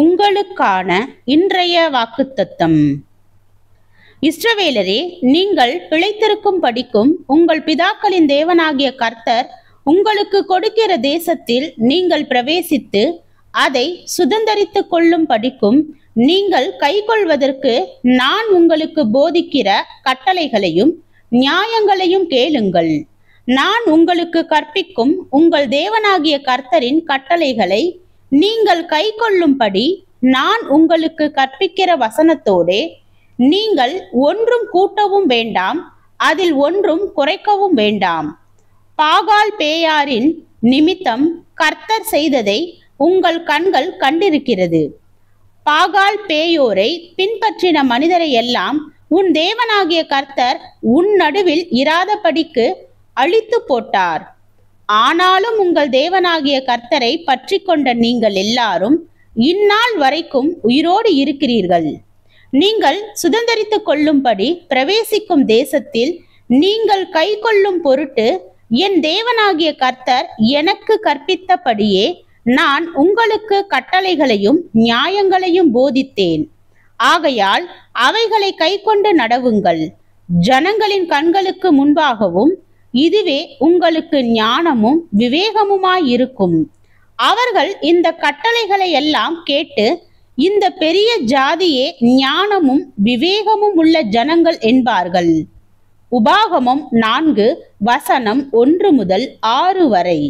உங்களுக்கான இன்றைய வாக்குத்தத்தம். இஸ்ரவேலரே, நீங்கள் பிழைத்திருக்கும் படிக்கும் உங்கள் பிதாக்களின் தேவனாகிய கர்த்தர் உங்களுக்கு கொடுக்கிற தேசத்தில் நீங்கள் பிரவேசித்து அதை சுதந்தரித்து கொள்ளும் படிக்கும் நீங்கள் கைக்கொள்வதற்கு நான் உங்களுக்கு போதிக்கிற கட்டளைகளையும் நியாயங்களையும் கேளுங்கள். நான் உங்களுக்கு கற்பிக்கும் உங்கள் தேவனாகிய கர்த்தரின் கட்டளைகளை நீங்கள் கைக்கொள்ளும்படி நான் உங்களுக்கு கற்பிக்கிற வசனத்தோடே நீங்கள் ஒன்றும் கூட்டவும் வேண்டாம், அதில் ஒன்றும் குறைக்கவும் வேண்டாம். பாகால் பேயாரின் நிமித்தம் கர்த்தர் செய்ததை உங்கள் கண்கள் கண்டிருக்கிறது. பாகால் பேயோரை பின்பற்றின மனிதரை எல்லாம் உன் தேவனாகிய கர்த்தர் உன் நடுவில் இராதபடிக்கு அழித்து போட்டார். ஆனாலும் உங்கள் தேவனாகிய கர்த்தரை பற்றி கொண்ட நீங்கள் எல்லாரும் இந்நாள் வரைக்கும் உயிரோடு இருக்கிறீர்கள். நீங்கள் சுதந்தரித்து கொள்ளும்படி பிரவேசிக்கும் தேசத்தில் நீங்கள் கை கொள்ளும் பொருட்டு என் தேவனாகிய கர்த்தர் எனக்கு கற்பித்தபடியே நான் உங்களுக்கு கட்டளைகளையும் நியாயங்களையும் போதித்தேன். ஆகையால் அவைகளை கைக்கொண்டு நடவுங்கள். ஜனங்களின் கண்களுக்கு முன்பாகவும் இதுவே உங்களுக்கு ஞானமும் விவேகமுமாயிருக்கும். அவர்கள் இந்த கட்டளைகளை எல்லாம் கேட்டு இந்த பெரிய ஜாதியே ஞானமும் விவேகமும் உள்ள ஜனங்கள் என்பார்கள். உபாகமம் 4 வசனம் 1 முதல் 6 வரை.